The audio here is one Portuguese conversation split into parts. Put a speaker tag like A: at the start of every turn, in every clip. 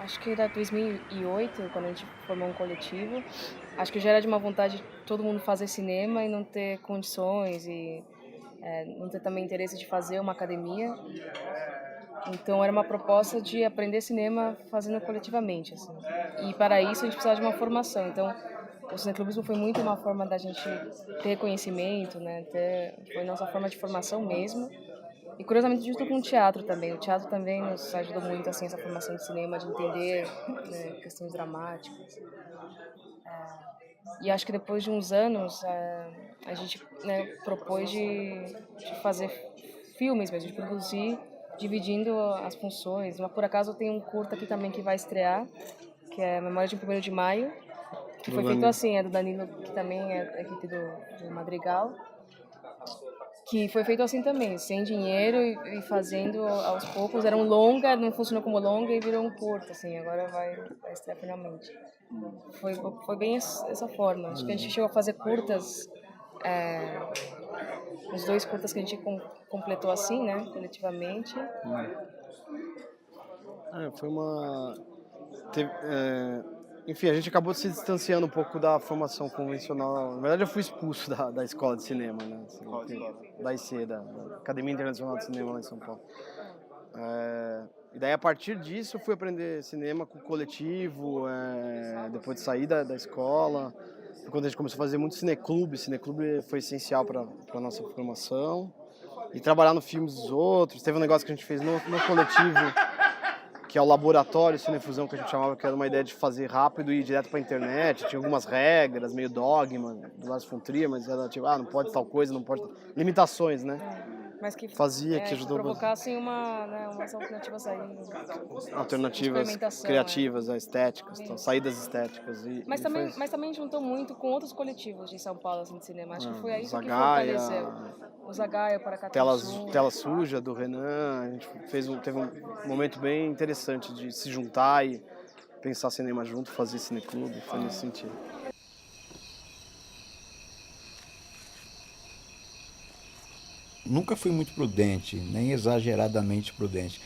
A: Acho que era 2008, quando a gente formou um coletivo. Acho que já era de uma vontade de todo mundo fazer cinema e não ter condições e não ter também interesse de fazer uma academia. Então era uma proposta de aprender cinema fazendo coletivamente, assim. E para isso a gente precisava de uma formação. Então o cineclubismo foi muito uma forma da gente ter conhecimento, né? Foi nossa forma de formação mesmo. E curiosamente junto com o teatro também. O teatro também nos ajudou muito assim essa formação de cinema, de entender, né, questões dramáticas. E acho que depois de uns anos a gente, né, propôs de fazer filmes mesmo, de produzir, dividindo as funções. Mas por acaso tem um curta aqui também que vai estrear, que é Memória de 1º de Maio, que
B: Do
A: foi feito
B: Danilo.
A: assim, é do Danilo, que também é da equipe do Madrigal, que foi feito assim também, sem dinheiro e fazendo aos poucos. Era um longa, não funcionou como longa e virou um curto, assim, agora vai estrear finalmente. Foi, foi bem essa forma. Acho que a gente chegou a fazer curtas, é, os 2 curtas que a gente completou assim, né, coletivamente.
B: Foi uma. Enfim, a gente acabou se distanciando um pouco da formação convencional. Na verdade, eu fui expulso da escola de cinema, né? Assim, da IC, da Academia Internacional de Cinema lá em São Paulo. E daí, a partir disso, eu fui aprender cinema com o coletivo, depois de sair da escola. Foi quando a gente começou a fazer muito cineclube. Cineclube foi essencial para a nossa formação. E trabalhar no filmes dos outros. Teve um negócio que a gente fez no coletivo, que é o laboratório Cinefusão, que a gente chamava, que era uma ideia de fazer rápido e ir direto pra internet. Tinha algumas regras, meio dogma do Lars von Trier, mas era tipo, não pode tal coisa, não pode... Limitações, né?
A: Mas que,
B: Fazia, que
A: que
B: ajudou
A: provocassem umas alternativas aí de
B: alternativas
A: experimentação.
B: criativas, estéticas, saídas estéticas. E foi
A: Mas também juntou muito com outros coletivos de São Paulo, assim, de cinema. Acho que foi isso que
B: Zagaia,
A: fortaleceu. O Zagaia, o Paracatu
B: tela,
A: Sul.
B: tela Suja, do Renan. A gente teve um momento bem interessante de se juntar e pensar cinema junto, fazer cineclube, foi nesse sentido.
C: Nunca fui muito prudente, nem exageradamente prudente.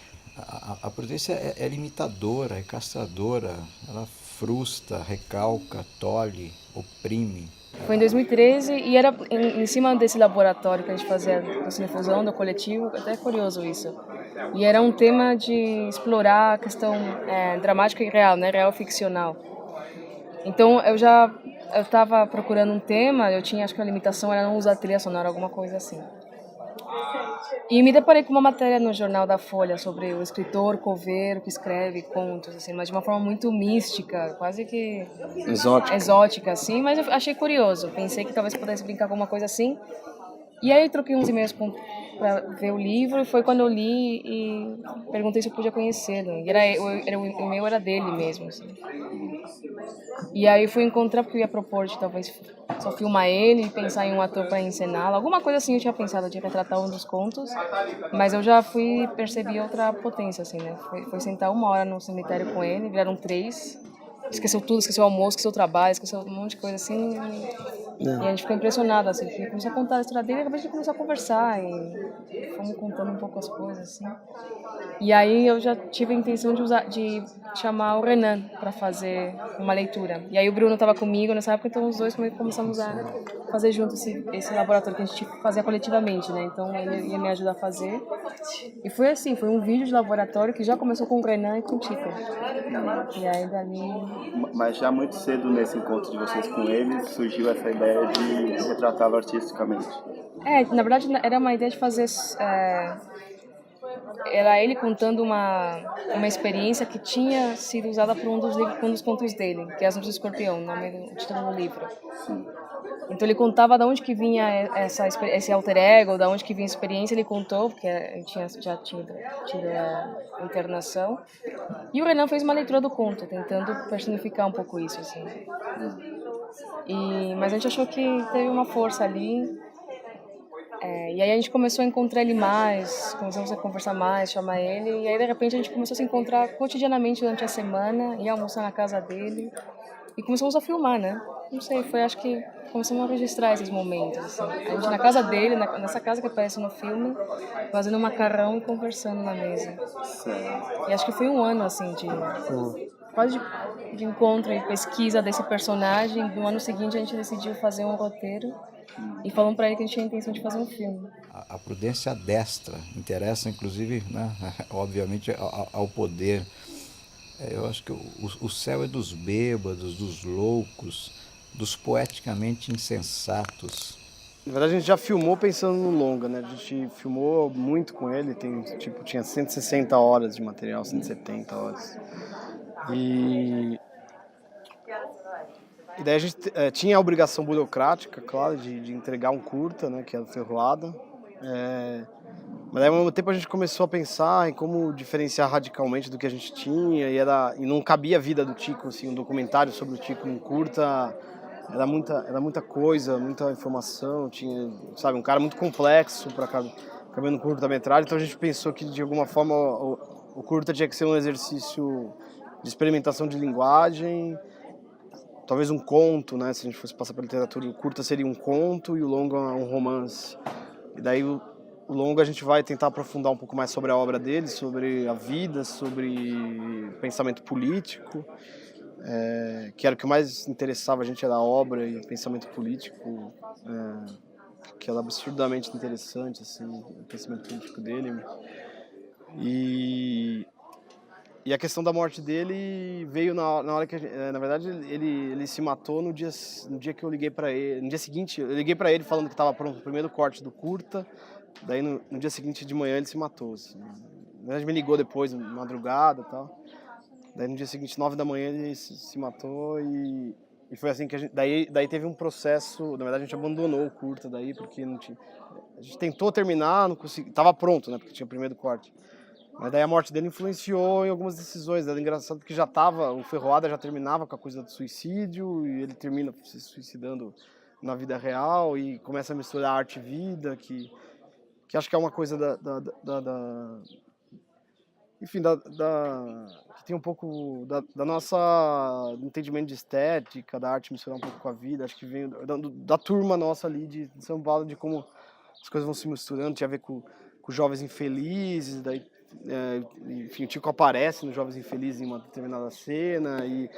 C: A prudência é limitadora, é castradora, ela frustra, recalca, tolhe, oprime.
A: Foi em 2013 e era em cima desse laboratório que a gente fazia do Cinefusão, do coletivo, até é curioso isso. E era um tema de explorar a questão dramática e real, né, real ficcional. Então eu estava procurando um tema, eu tinha, acho que a limitação era não usar trilha sonora, alguma coisa assim. E me deparei com uma matéria no jornal da Folha sobre o escritor coveiro que escreve contos, assim, mas de uma forma muito mística, quase que exótica assim, mas eu achei curioso. Pensei que talvez pudesse brincar com uma coisa assim. E aí troquei uns e-mails para ver o livro, e foi quando eu li e perguntei se eu podia conhecê-lo. E o e-mail era dele mesmo, assim. E aí fui encontrar, porque eu ia propor de talvez só filmar ele e pensar em um ator para encená-lo. Alguma coisa assim eu tinha pensado de retratar um dos contos, mas eu já percebi outra potência, assim, né? Foi sentar 1 hora no cemitério com ele, viraram 3. Esqueceu tudo, esqueceu o almoço, esqueceu o trabalho, esqueceu um monte de coisa assim. E a gente ficou impressionado, assim, porque começou a contar a história dele e a gente começou a conversar e fomos contando um pouco as coisas, assim. E aí eu já tive a intenção de chamar o Renan para fazer uma leitura. E aí o Bruno estava comigo nessa época, então os dois começamos a fazer junto esse laboratório que a gente fazia coletivamente, né? Então ele ia me ajudar a fazer. E foi assim, foi um vídeo de laboratório que já começou com o Renan e com o Chico. E aí dali...
D: Mas já muito cedo nesse encontro de vocês com ele, surgiu essa ideia de retratá-lo artisticamente.
A: Na verdade era uma ideia de fazer... era ele contando uma experiência que tinha sido usada por um dos contos dele, que é As Noites do Escorpião, o título do livro. Então ele contava de onde que vinha esse alter ego, de onde que vinha a experiência, ele contou, porque ele já tinha tido a internação. E o Renan fez uma leitura do conto, tentando personificar um pouco isso, assim. Mas a gente achou que teve uma força ali. E aí a gente começou a encontrar ele mais, começamos a conversar mais, chamar ele, e aí de repente a gente começou a se encontrar cotidianamente durante a semana, ia almoçar na casa dele, e começamos a filmar, né? não sei, foi acho que começamos a registrar esses momentos, assim. A gente na casa dele, nessa casa que aparece no filme, fazendo um macarrão e conversando na mesa.
D: Certo.
A: E acho que foi um ano, assim, quase de encontro e pesquisa desse personagem. No ano seguinte a gente decidiu fazer um roteiro e falamos pra ele que a gente tinha a intenção de fazer um filme.
C: A prudência destra interessa, inclusive, né, obviamente, ao poder. Eu acho que o céu é dos bêbados, dos loucos, dos poeticamente insensatos.
B: Na verdade, a gente já filmou pensando no longa, né? A gente filmou muito com ele, tinha 160 horas de material, 170 horas. E daí a gente tinha a obrigação burocrática, claro, de entregar um curta, né, que era o Ferroada. Mas aí, ao mesmo tempo, a gente começou a pensar em como diferenciar radicalmente do que a gente tinha, e não cabia a vida do Tico, assim, um documentário sobre o Tico num curta. Era muita coisa, muita informação, tinha, sabe, um cara muito complexo para caber no curta-metragem, então a gente pensou que, de alguma forma, o curta tinha que ser um exercício de experimentação de linguagem, talvez um conto, né? Se a gente fosse passar pela literatura, o curta seria um conto e o longa um romance. E daí o longa a gente vai tentar aprofundar um pouco mais sobre a obra dele, sobre a vida, sobre pensamento político, que era o que mais interessava a gente, era a obra e o pensamento político, que era absurdamente interessante, assim, o pensamento político dele. E a questão da morte dele veio na hora que na verdade ele se matou no dia que eu liguei para ele. No dia seguinte eu liguei para ele falando que estava pronto o primeiro corte do curta. Daí no dia seguinte de manhã ele se matou. Assim. Na verdade me ligou depois, madrugada e tal. Daí no dia seguinte, 9 da manhã, ele se matou e foi assim que a gente... Daí teve um processo... Na verdade a gente abandonou o curta daí porque não tinha... A gente tentou terminar, não conseguiu... Tava pronto, né? Porque tinha o primeiro corte. Mas daí a morte dele influenciou em algumas decisões. Era engraçado que o Ferroada já terminava com a coisa do suicídio e ele termina se suicidando na vida real e começa a misturar arte e vida, que acho que é uma coisa enfim, que tem um pouco da nossa entendimento de estética, da arte misturar um pouco com a vida. Acho que vem da turma nossa ali de São Paulo, de como as coisas vão se misturando, tinha a ver com Jovens Infelizes, daí, enfim, o Tico aparece nos Jovens Infelizes em uma determinada cena, e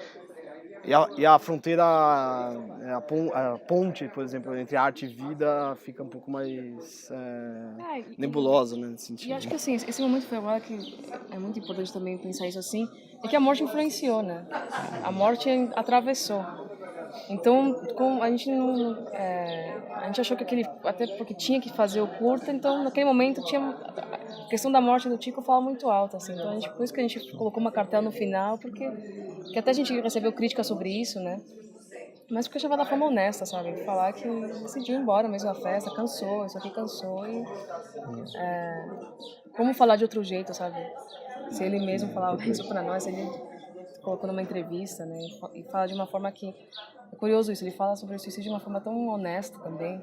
B: a fronteira, a ponte, por exemplo, entre arte e vida fica um pouco mais nebulosa, né, nesse sentido.
A: E acho que assim, esse momento foi agora que é muito importante também pensar isso assim, é que a morte influenciou, né? A morte atravessou. Então, como a gente não, a gente achou que até porque tinha que fazer o curta, então naquele momento a questão da morte do Tico fala muito alto, assim. Então por isso que a gente colocou uma cartela no final, porque que até a gente recebeu crítica sobre isso, né? Mas porque achava da forma honesta, sabe? Falar que decidiu ir embora mesmo da festa, cansou, isso aqui cansou e como falar de outro jeito, sabe? Se ele mesmo falava isso pra nós, ele colocou numa entrevista, né? E fala de uma forma que é curioso isso, ele fala sobre o suicídio de uma forma tão honesta também,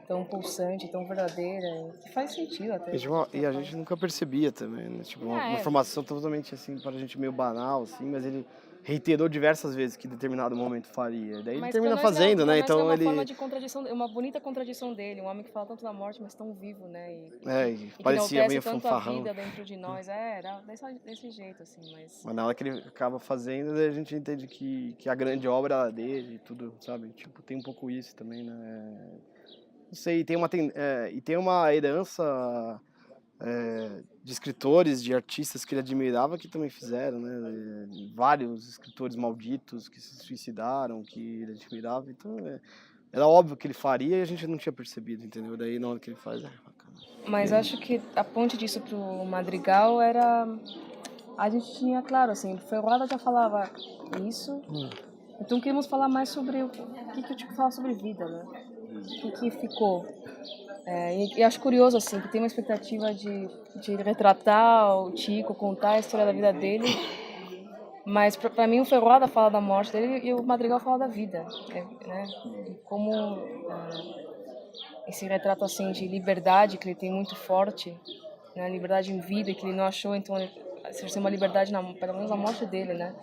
A: tão pulsante, tão verdadeira, que faz sentido até.
B: E a gente nunca percebia também, né? Tipo, uma informação totalmente assim, para a gente meio banal, assim, mas ele reiterou diversas vezes que em determinado momento faria. Daí ele termina fazendo, né? Então
A: é uma forma de contradição, é uma bonita contradição dele, um homem que fala tanto da morte, mas tão vivo, né?
B: E parecia meio fanfarrão.
A: A vida dentro de nós, era desse jeito, assim, mas
B: na hora que ele acaba fazendo, a gente entende que a grande obra dele e tudo, sabe? Tipo, tem um pouco isso também, né? Não sei, tem uma herança de escritores, de artistas que ele admirava que também fizeram, né? Vários escritores malditos que se suicidaram, que ele admirava. Então, era óbvio que ele faria e a gente não tinha percebido, entendeu? Daí, na hora que ele faz, bacana.
A: Mas acho que a ponte disso pro Madrigal era... A gente tinha, claro, assim, o Ferroada já falava isso, então queríamos falar mais sobre o que o Tico fala sobre vida, né? O que ficou. E acho curioso, assim, que tem uma expectativa de retratar o Tico, contar a história da vida dele, mas pra mim o Ferroada fala da morte dele e o Madrigal fala da vida, né? E como esse retrato, assim, de liberdade que ele tem muito forte, né? Liberdade em vida, que ele não achou, então, exercer uma liberdade, pelo menos na morte dele, né?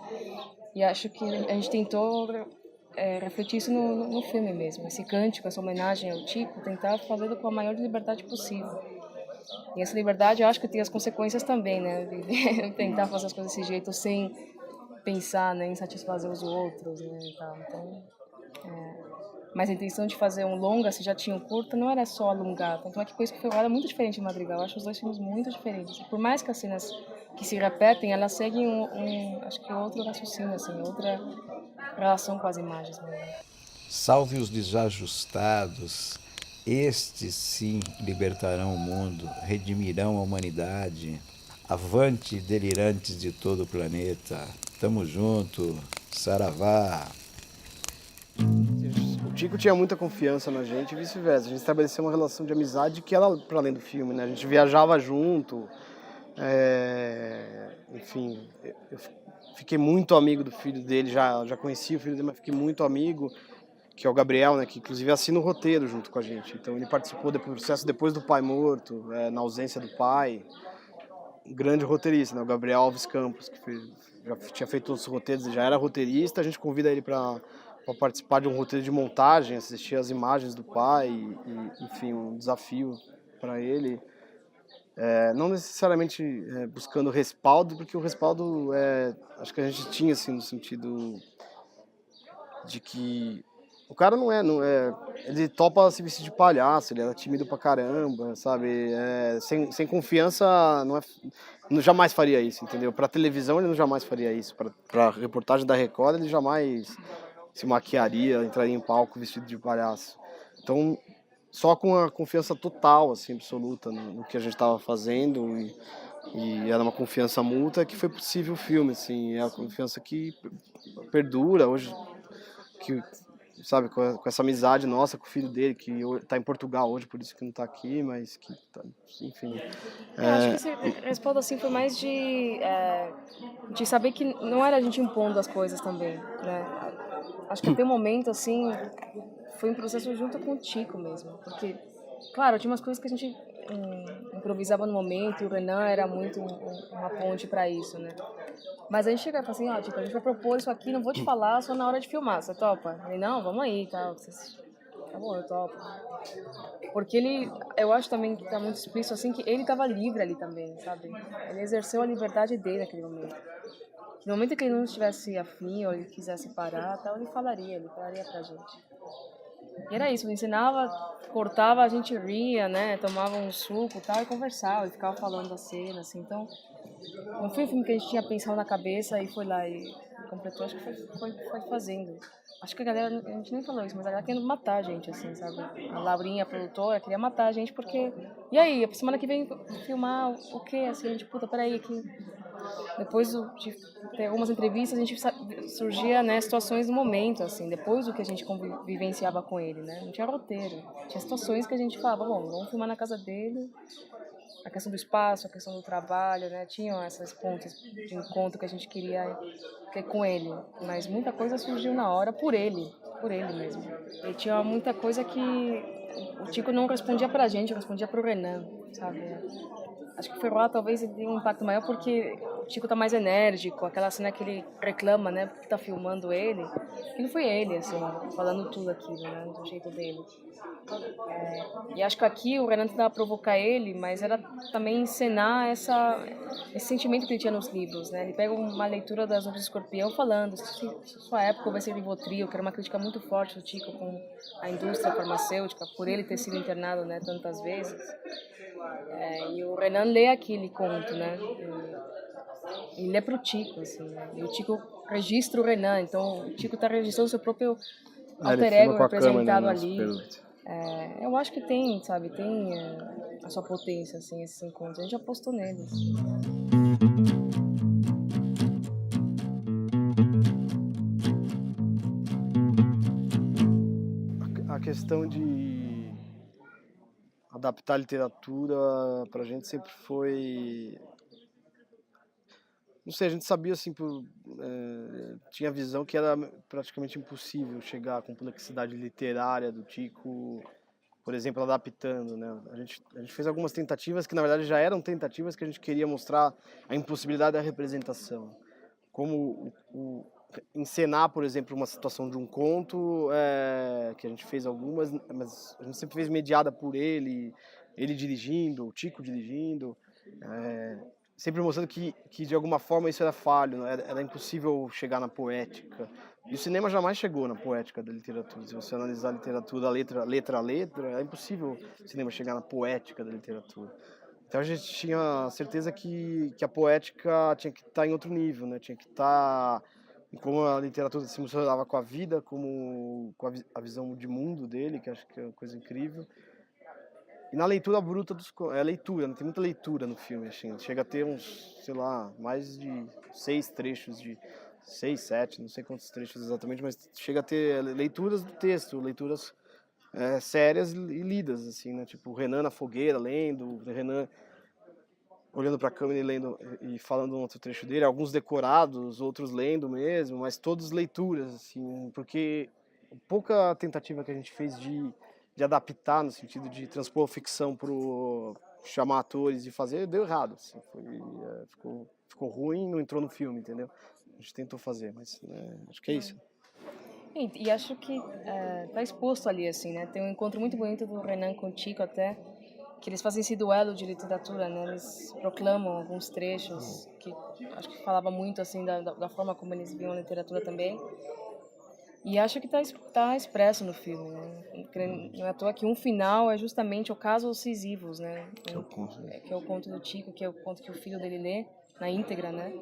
A: E acho que a gente tentou refletir isso no filme mesmo. Esse cântico, essa homenagem ao Chico, tentar fazê-lo com a maior liberdade possível. E essa liberdade, eu acho que tem as consequências também, né? De tentar fazer as coisas desse jeito sem pensar, né, em satisfazer os outros, né, e tal. Então, mas a intenção de fazer um longa, se já tinha um curta, não era só alongar. Tanto é que Coisa que foi é muito diferente de Madrigal. Eu acho os dois filmes muito diferentes. Por mais que as cenas que se repetem, elas seguem acho que outro raciocínio, assim, outra relação com as imagens mesmo.
C: Salve os desajustados, estes sim libertarão o mundo, redimirão a humanidade. Avante, delirantes de todo o planeta. Tamo junto, saravá.
B: O Chico tinha muita confiança na gente e vice-versa. A gente estabeleceu uma relação de amizade que era para além do filme, né? A gente viajava junto, enfim, eu fiquei muito amigo do filho dele, já conhecia o filho dele, mas fiquei muito amigo, que é o Gabriel, né? Que inclusive assina o roteiro junto com a gente. Então ele participou do processo depois do pai morto, na ausência do pai. Um grande roteirista, né? O Gabriel Alves Campos, que já tinha feito outros roteiros, já era roteirista. A gente convida ele para participar de um roteiro de montagem, assistir as imagens do pai, enfim, um desafio para ele. Não necessariamente buscando respaldo, porque o respaldo acho que a gente tinha, assim, no sentido de que o cara não é, ele topa se vestir de palhaço, ele era tímido pra caramba, sabe? Sem confiança, jamais faria isso, entendeu? Pra televisão ele não jamais faria isso, pra reportagem da Record ele jamais se maquiaria, entraria em palco vestido de palhaço. Então, só com a confiança total, assim, absoluta no que a gente estava fazendo e era uma confiança mútua que foi possível o filme, assim, é a confiança que perdura hoje, que, sabe, com essa amizade nossa com o filho dele, que está em Portugal hoje, por isso que não está aqui, mas que, enfim.
A: Acho que esse respaldo assim foi mais de saber que não era a gente impondo as coisas também, né? Acho que até o momento, assim, foi um processo junto com o Chico mesmo, porque, claro, tinha umas coisas que a gente improvisava no momento e o Renan era muito uma ponte para isso, né? Mas a gente chega e fala assim, ó, tipo, a gente vai propor isso aqui, não vou te falar só na hora de filmar, você topa? Ele, não, vamos aí e tal. Tá bom, eu topo. Porque eu acho também que tá muito explícito assim, que ele tava livre ali também, sabe? Ele exerceu a liberdade dele naquele momento. No momento que ele não estivesse afim ou ele quisesse parar, tal, ele falaria pra gente. E era isso, ele ensinava, cortava, a gente ria, né? Tomava um suco e tal, e conversava, e ficava falando da cena, assim. Então, não foi um filme que a gente tinha pensado na cabeça e foi lá e completou, acho que foi fazendo. Acho que a galera, a gente nem falou isso, mas a galera querendo matar a gente, assim, sabe? A Laurinha, a produtora, queria matar a gente porque... E aí, a semana que vem filmar o quê? Assim, a gente, puta, peraí, que... Depois de ter algumas entrevistas, a gente surgia, né, situações do momento, assim, depois do que a gente vivenciava com ele, né? Não tinha roteiro. Tinha situações que a gente falava, bom, vamos filmar na casa dele, a questão do espaço, a questão do trabalho, né? Tinham essas pontas de encontro que a gente queria ter com ele, mas muita coisa surgiu na hora por ele mesmo. E tinha muita coisa que o Chico não respondia pra gente, respondia pro Renan, sabe? Acho que o Ferroá talvez tenha um impacto maior porque o Chico tá mais enérgico, aquela cena que ele reclama, né, porque tá filmando ele, que não foi ele, assim, falando tudo aquilo, né, do jeito dele. E acho que aqui o Renan tentava provocar ele, mas era também encenar esse sentimento que ele tinha nos livros, né? Ele pega uma leitura das Obras do Escorpião falando, sua época vai ser Rivotril, que era uma crítica muito forte do Chico com a indústria farmacêutica, por ele ter sido internado, né, tantas vezes. E o Renan lê aquele conto, né? E lê pro Chico, assim, né? E o Chico registra o Renan, então o Chico está registrando o seu próprio alter ego representado ali. Eu acho que tem, sabe, tem a sua potência, assim, esses encontros. A gente apostou neles.
B: A questão de adaptar a literatura pra gente sempre foi... Não sei, a gente sabia, assim, tinha a visão que era praticamente impossível chegar à complexidade literária do Chico, por exemplo, adaptando, né? A gente fez algumas tentativas que, na verdade, já eram tentativas que a gente queria mostrar a impossibilidade da representação. Como encenar, por exemplo, uma situação de um conto, que a gente fez algumas, mas a gente sempre fez mediada por ele dirigindo, o Tico dirigindo, sempre mostrando que de alguma forma isso era falho, né? Era impossível chegar na poética. E o cinema jamais chegou na poética da literatura. Se você analisar a literatura letra a letra, é impossível o cinema chegar na poética da literatura. Então a gente tinha certeza que a poética tinha que estar em outro nível, né? Tinha que estar em como a literatura se misturava com a vida, com a visão de mundo dele, que acho que é uma coisa incrível. E na leitura bruta é leitura, né? Tem muita leitura no filme, assim. Chega a ter uns, sei lá, mais de 6 trechos, de 6, 7, não sei quantos trechos exatamente, mas chega a ter leituras do texto, leituras sérias e lidas, assim, né? Tipo, o Renan na fogueira lendo, o Renan olhando para a câmera e lendo e falando um outro trecho dele, alguns decorados, outros lendo mesmo, mas todos leituras, assim, porque pouca tentativa que a gente fez de adaptar, no sentido de transpor a ficção para chamar atores e fazer, deu errado, assim, ficou ruim, não entrou no filme, entendeu? A gente tentou fazer, mas acho que é isso.
A: E acho que tá exposto ali, assim, né? Tem um encontro muito bonito do Renan com o Tico até, que eles fazem esse duelo de literatura, né? Eles proclamam alguns trechos que acho que falava muito, assim, da forma como eles viam a literatura também. E acho que tá expresso no filme, né? Não é à toa que um final é justamente o caso aos Sisivos, né? Que é o conto do Tico, que é o conto que o filho dele lê na íntegra, né?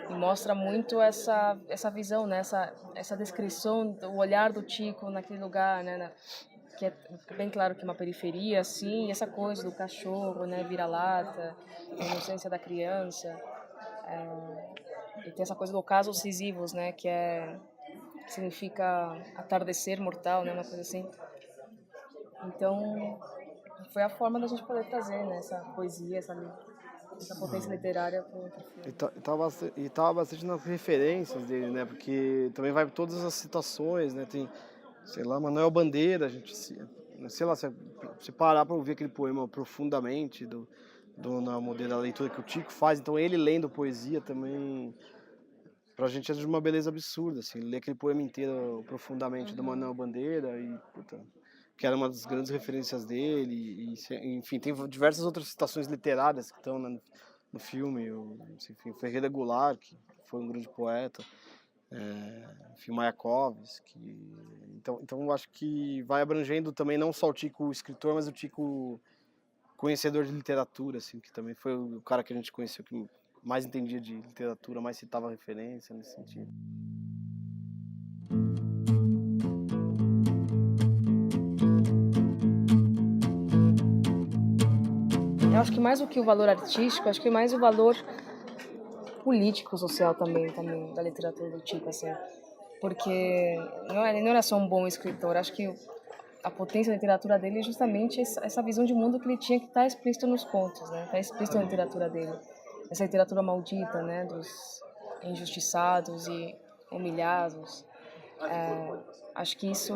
A: E mostra muito essa visão, né? Essa descrição do olhar do Tico naquele lugar, né? Que é bem claro que é uma periferia, assim, e essa coisa do cachorro, né? Vira-lata, a inocência da criança. E tem essa coisa do caso aos Sisivos, né? Que significa atardecer mortal, né? Uma coisa assim. Então, foi a forma da gente poder trazer, né? Essa poesia, essa potência literária para o filme.
B: E tava bastante nas referências dele, né? Porque também vai todas as citações, né? Tem, sei lá, Manuel Bandeira, a gente, sei lá, se parar para ouvir aquele poema profundamente na modelo da leitura que o Tico faz, então ele lendo poesia também, pra gente é de uma beleza absurda, assim, ler aquele poema inteiro profundamente do Manuel Bandeira e, puta, que era uma das grandes referências dele, enfim, tem diversas outras citações literárias que estão no filme, enfim, Ferreira Goulart, que foi um grande poeta, enfim, Mayakovsky, então eu acho que vai abrangendo também não só o Tico escritor, mas o Tico conhecedor de literatura, assim, que também foi o cara que a gente conheceu que mais entendia de literatura, mais citava referência nesse sentido.
A: Eu acho que mais do que o valor artístico, acho que mais o valor político, social também da literatura do Tico, assim. Porque ele não era só um bom escritor, acho que a potência da literatura dele é justamente essa visão de mundo que ele tinha que estar explícito nos contos, né? Está explícito na literatura dele. Essa literatura maldita, né? Dos injustiçados e humilhados. Acho que isso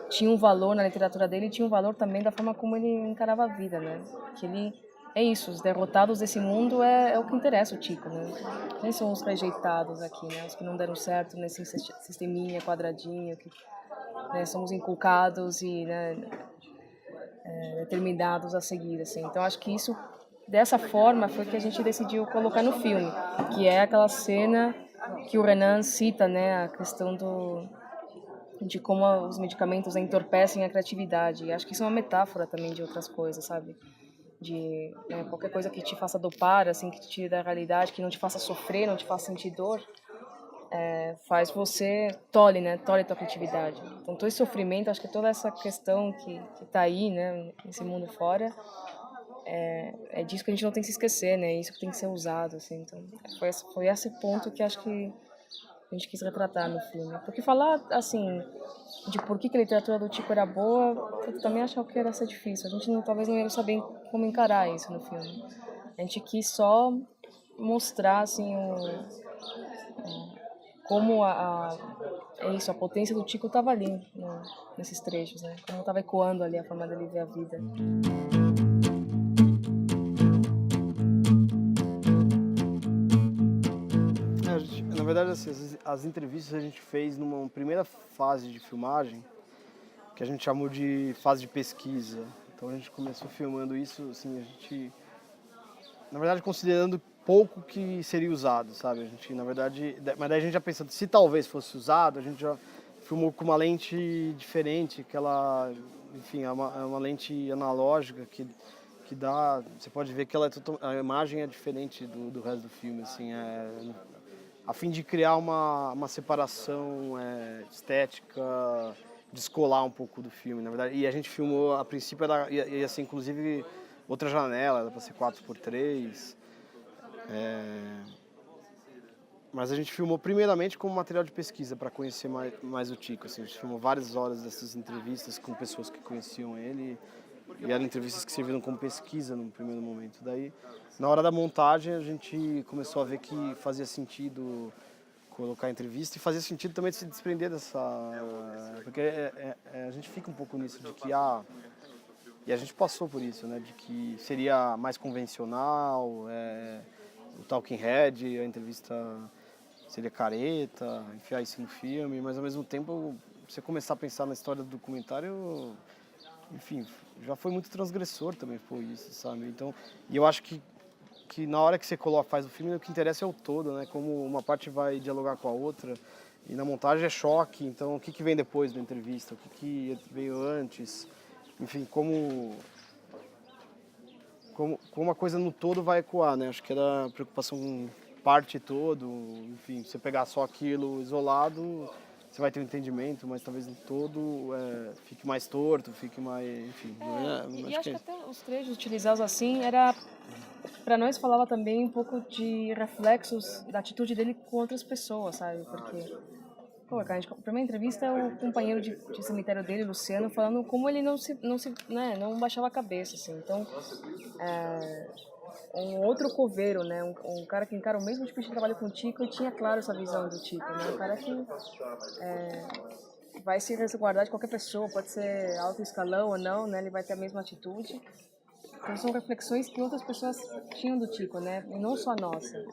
A: tinha um valor na literatura dele e tinha um valor também da forma como ele encarava a vida, né? Que ele é isso, os derrotados desse mundo é o que interessa o Tico, né? Quem são os rejeitados aqui, né? Os que não deram certo nesse sisteminha quadradinho, que né, somos inculcados e né, determinados a seguir, assim. Então acho que isso, dessa forma, foi que a gente decidiu colocar no filme, que é aquela cena que o Renan cita, né? A questão de como os medicamentos entorpecem a criatividade. E acho que isso é uma metáfora também de outras coisas, sabe? De qualquer coisa que te faça dopar, assim, que te tire da realidade, que não te faça sofrer, não te faça sentir dor, faz você tolhe tua criatividade. Então todo esse sofrimento, acho que toda essa questão que tá aí, né, nesse mundo fora, é disso que a gente não tem que se esquecer, né? É isso que tem que ser usado, assim. Então foi esse ponto que acho que a gente quis retratar no filme. Porque falar, assim, de por que a literatura do Tico era boa, eu também achava que ia ser difícil. A gente talvez não ia saber como encarar isso no filme. A gente quis só mostrar, assim, como a potência do Tico estava ali, nesses trechos, né? Como estava ecoando ali a forma dele ver a vida.
B: Na verdade, assim, as entrevistas a gente fez numa primeira fase de filmagem, que a gente chamou de fase de pesquisa. Então a gente começou filmando isso, assim, a gente, na verdade, considerando pouco que seria usado, sabe? A gente, na verdade, mas daí a gente já pensando, se talvez fosse usado, a gente já filmou com uma lente diferente, que ela, enfim, é uma lente analógica que dá, você pode ver que ela a imagem é diferente do resto do filme, assim, a fim de criar uma separação estética, descolar um pouco do filme, na verdade. E a gente filmou, a princípio ia ser inclusive outra janela, era para ser 4x3. Mas a gente filmou primeiramente como material de pesquisa para conhecer mais o Tico. Assim, a gente filmou várias horas dessas entrevistas com pessoas que conheciam ele. E eram entrevistas que serviram como pesquisa no primeiro momento. Daí, na hora da montagem, a gente começou a ver que fazia sentido colocar a entrevista e fazia sentido também de se desprender dessa... Porque a gente fica um pouco nisso de que... E a gente passou por isso, né? De que seria mais convencional, o Talking Head, a entrevista seria careta, enfiar isso no filme, mas ao mesmo tempo, você começar a pensar na história do documentário... Enfim, já foi muito transgressor também, foi isso, sabe? Então, e eu acho que na hora que você faz o filme, o que interessa é o todo, né? Como uma parte vai dialogar com a outra. E na montagem é choque, então o que vem depois da entrevista? O que veio antes? Enfim, como a coisa no todo vai ecoar, né? Acho que era a preocupação parte todo, enfim, você pegar só aquilo isolado... Você vai ter um entendimento, mas talvez no todo fique mais torto, fique mais, enfim.
A: E acho que até os trechos utilizados assim era para nós falava também um pouco de reflexos da atitude dele com outras pessoas, sabe? Porque pô, cara, a primeira entrevista é o companheiro de cemitério dele, Luciano, falando como ele não baixava a cabeça, assim. Então, um outro coveiro, né? Um cara que encara o mesmo tipo de trabalho com o Tico e tinha claro essa visão do Tico, né? Um cara que vai se resguardar de qualquer pessoa, pode ser alto escalão ou não, né? Ele vai ter a mesma atitude. Então são reflexões que outras pessoas tinham do Tico, né? E não só a nossa.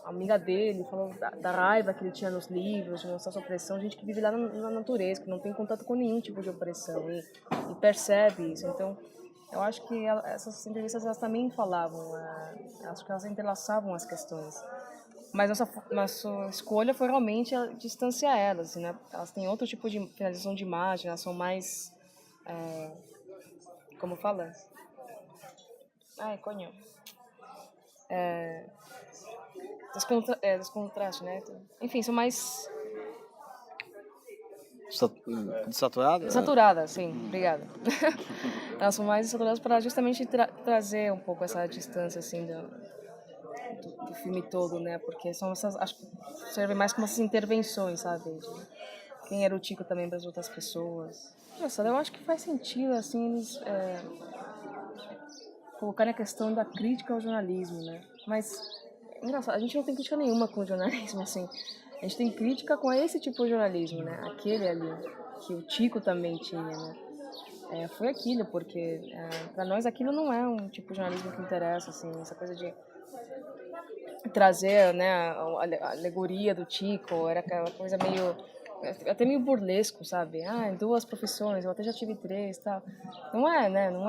A: A amiga dele falou da raiva que ele tinha nos livros, de mostrar sua opressão, gente que vive lá na natureza, que não tem contato com nenhum tipo de opressão e percebe isso. Então, eu acho que essas entrevistas elas também falavam, acho que elas entrelaçavam as questões. Mas nossa escolha foi realmente distanciar elas, assim, né? Elas têm outro tipo de finalização de imagem, elas são mais... como fala? Ai, conho. Descontraste, né? Enfim, são mais...
B: Saturada?
A: Saturadas, sim, obrigada. Elas são mais saturadas para justamente trazer um pouco essa distância, assim, do filme todo, né? Porque são essas, acho que servem mais como essas intervenções, sabe? De quem era o Tico também para as outras pessoas. Nossa, eu acho que faz sentido, assim, eles colocarem a questão da crítica ao jornalismo, né? Mas, engraçado, a gente não tem crítica nenhuma com o jornalismo, assim. A gente tem crítica com esse tipo de jornalismo, né? Aquele ali, que o Tico também tinha, né? Foi aquilo, porque para nós aquilo não é um tipo de jornalismo que interessa, assim, essa coisa de trazer, né, a alegoria do Tico, era aquela coisa meio, até meio burlesco, sabe? Ah, 2 profissões, eu até já tive 3, tal. Não é, né? Não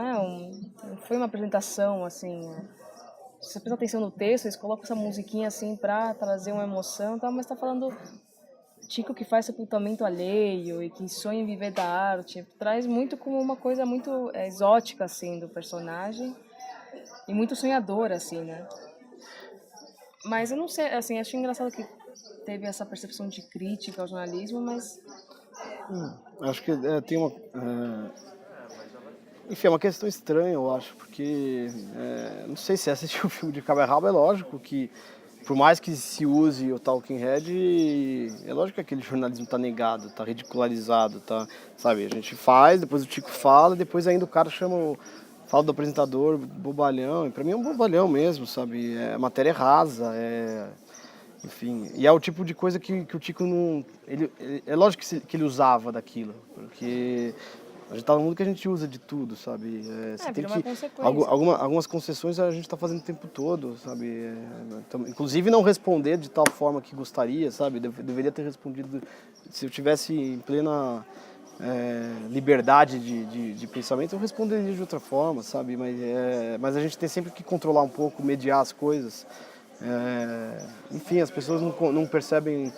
A: foi uma apresentação, assim. Se você prestar atenção no texto, eles colocam essa musiquinha assim pra trazer uma emoção, tal, mas tá falando Tico que faz sepultamento alheio e que sonha em viver da arte, traz muito como uma coisa muito exótica, assim, do personagem e muito sonhadora, assim, né? Mas eu não sei, assim, acho engraçado que teve essa percepção de crítica ao jornalismo, mas...
B: Acho que tem uma... Enfim, é uma questão estranha, eu acho, porque... não sei se assistir um filme de cabo é rabo, é lógico que... Por mais que se use o Talking Head, é lógico que aquele jornalismo tá negado, tá ridicularizado, tá... Sabe, a gente faz, depois o Tico fala, depois ainda o cara fala do apresentador, bobalhão, e pra mim é um bobalhão mesmo, sabe? É matéria rasa, enfim, e é o tipo de coisa que o Tico não... é lógico que ele usava daquilo, porque A gente tá num mundo que a gente usa de tudo, sabe? Você tem
A: vira uma
B: que...
A: consequência.
B: Algumas concessões a gente tá fazendo o tempo todo, sabe? Inclusive não responder de tal forma que gostaria, sabe? Deveria ter respondido... Se eu tivesse em plena liberdade de pensamento, eu responderia de outra forma, sabe? Mas a gente tem sempre que controlar um pouco, mediar as coisas. Enfim, as pessoas não percebem...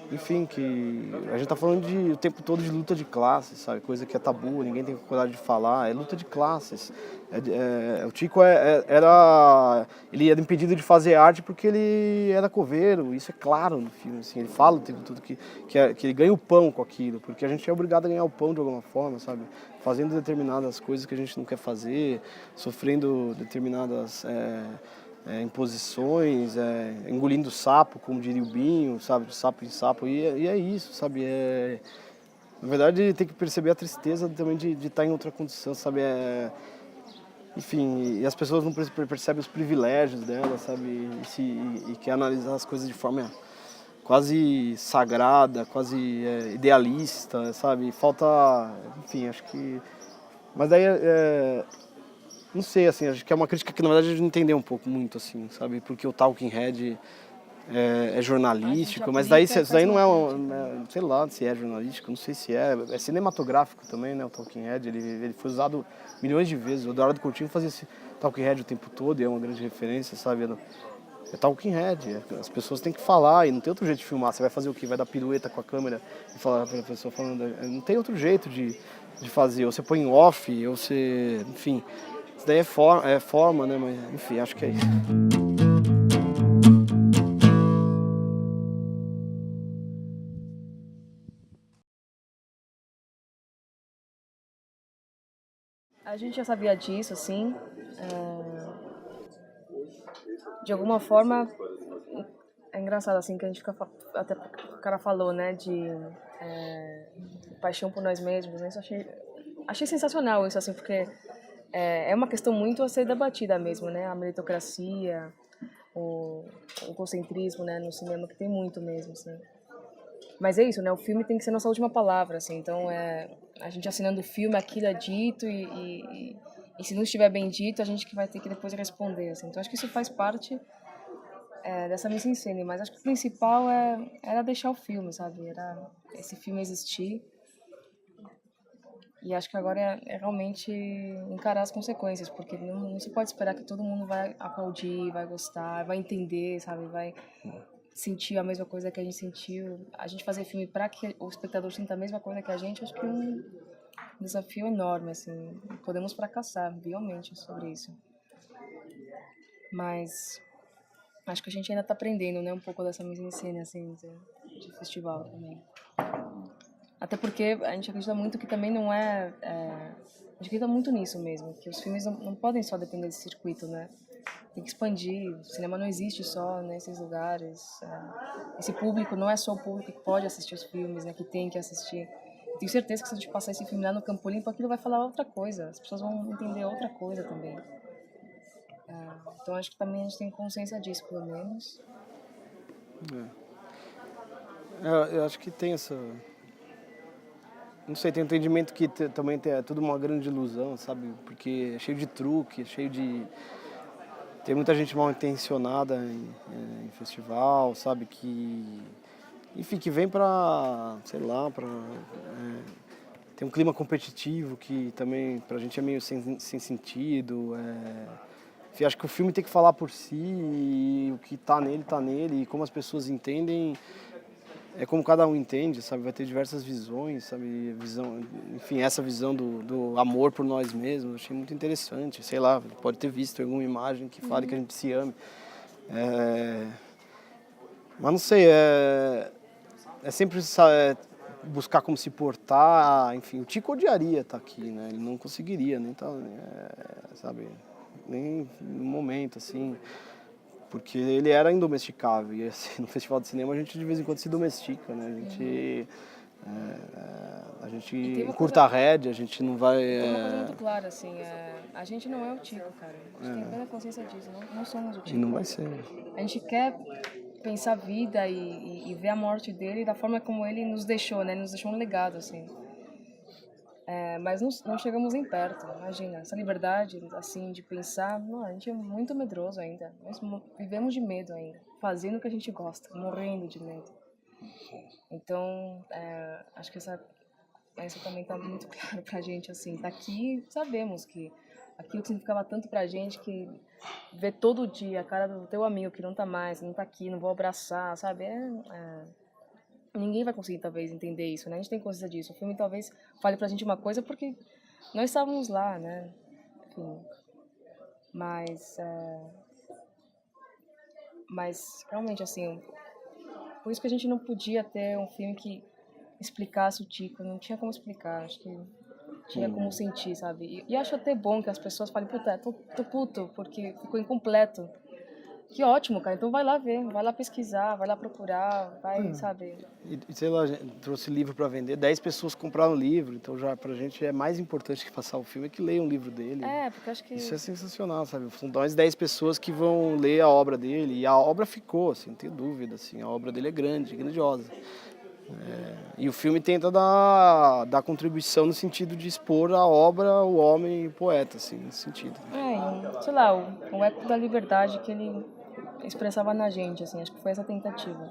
B: Enfim, que a gente tá falando o tempo todo de luta de classes, sabe? Coisa que é tabu, ninguém tem coragem de falar. É luta de classes. O Tico ele era impedido de fazer arte porque ele era coveiro. Isso é claro no filme, assim. Ele fala o tempo todo que ele ganha o pão com aquilo, porque a gente é obrigado a ganhar o pão de alguma forma, sabe? Fazendo determinadas coisas que a gente não quer fazer, sofrendo determinadas... imposições, engolindo sapo, como diria o Binho, sabe, de sapo em sapo, e é isso, sabe, na verdade tem que perceber a tristeza também de estar em outra condição, sabe, enfim, e as pessoas não percebem os privilégios delas, sabe, e quer analisar as coisas de forma quase sagrada, quase idealista, sabe, falta, enfim, acho que, mas daí não sei, assim, acho que é uma crítica que na verdade a gente entendeu um pouco muito, assim, sabe? Porque o Talking Head é jornalístico, mas daí isso daí não sei lá se é jornalístico, não sei se é cinematográfico também, né? O Talking Head, ele foi usado milhões de vezes. O Eduardo Coutinho fazia esse Talking Head o tempo todo e é uma grande referência, sabe? É Talking Head, as pessoas têm que falar e não tem outro jeito de filmar. Você vai fazer o quê? Vai dar pirueta com a câmera e falar para a pessoa falando. Não tem outro jeito de fazer. Ou você põe em off, ou você. Enfim. Isso daí é forma, né? Mas, enfim, acho que é isso.
A: A gente já sabia disso, assim. De alguma forma, é engraçado, assim, que a gente fica... Até o cara falou, né, de paixão por nós mesmos, né? Isso achei sensacional isso, assim, porque é uma questão muito a ser debatida mesmo, né? A meritocracia, o egocentrismo, né, no cinema, que tem muito mesmo, assim. Mas é isso, né? O filme tem que ser nossa última palavra, assim. Então, a gente assinando o filme, aquilo é dito e se não estiver bem dito, a gente que vai ter que depois responder, assim. Então, acho que isso faz parte dessa mise-en-scène. Mas acho que o principal era deixar o filme, sabe? Era esse filme existir. E acho que agora é realmente encarar as consequências, porque não se pode esperar que todo mundo vai aplaudir, vai gostar, vai entender, sabe? Vai sentir a mesma coisa que a gente sentiu. A gente fazer filme para que o espectador sinta a mesma coisa que a gente, acho que é um desafio enorme, assim. Podemos fracassar, violmente, sobre isso. Mas acho que a gente ainda está aprendendo, né, um pouco dessa mise-en-scène, assim, de festival também. Até porque a gente acredita muito que também não a gente acredita muito nisso mesmo, que os filmes não podem só depender desse circuito, né? Tem que expandir. O cinema não existe só nesses lugares. Esse público não é só o público que pode assistir os filmes, né? Que tem que assistir. Eu tenho certeza que se a gente passar esse filme lá no Campo Limpo, aquilo vai falar outra coisa. As pessoas vão entender outra coisa também. Então acho que também a gente tem consciência disso, pelo menos.
B: Eu acho que tem essa... Não sei, tem um entendimento que também é tudo uma grande ilusão, sabe? Porque é cheio de truque, é cheio de... Tem muita gente mal intencionada em festival, sabe? Enfim, que vem pra, sei lá, tem um clima competitivo que também pra gente é meio sem sentido. Enfim, acho que o filme tem que falar por si e o que tá nele, e como as pessoas entendem... É como cada um entende, sabe? Vai ter diversas visões, sabe? Enfim, essa visão do amor por nós mesmos, eu achei muito interessante. Sei lá, pode ter visto alguma imagem que fale que a gente se ame. Mas não sei, é sempre buscar como se portar. Enfim, o Tico odiaria estar aqui, né? Ele não conseguiria, nem tá, sabe? Nem no momento, assim. Porque ele era indomesticável, e assim, no festival de cinema a gente de vez em quando se domestica, né? A gente encurta a rédea, a gente não vai...
A: Tem uma coisa muito clara, assim, a gente não é o Tico, cara. A gente tem plena consciência disso, não somos o Tico.
B: E não vai ser.
A: A gente quer pensar a vida e ver a morte dele da forma como ele nos deixou, né? Ele nos deixou um legado, assim. Mas não chegamos nem perto, imagina, essa liberdade, assim, de pensar, não, a gente é muito medroso ainda, nós vivemos de medo ainda, fazendo o que a gente gosta, morrendo de medo. Então, acho que isso também tá muito claro pra gente, assim, tá aqui, sabemos que aquilo que significava tanto pra gente, que ver todo dia a cara do teu amigo que não tá mais, não tá aqui, não vou abraçar, sabe, ninguém vai conseguir, talvez, entender isso, né? A gente tem consciência disso. O filme, talvez, fale pra gente uma coisa porque nós estávamos lá, né? Enfim. Mas realmente, assim, por isso que a gente não podia ter um filme que explicasse o Tico. Não tinha como explicar. Acho que tinha como sentir, sabe? E acho até bom que as pessoas falem, puta, tô puto, porque ficou incompleto. Que ótimo, cara. Então vai lá ver, vai lá pesquisar, vai lá procurar, vai, sabe?
B: E sei lá, a gente trouxe livro para vender, 10 pessoas compraram o livro, então já pra gente é mais importante que passar o filme é que leiam o livro dele.
A: Porque acho que...
B: Isso é sensacional, sabe? São nós 10 pessoas que vão ler a obra dele, e a obra ficou, assim, não tenho dúvida, assim, a obra dele é grande, grandiosa. E o filme tenta dar contribuição no sentido de expor a obra, o homem e o poeta, assim, nesse sentido.
A: Sei lá, o eco da liberdade que ele expressava na gente, assim, acho que foi essa tentativa.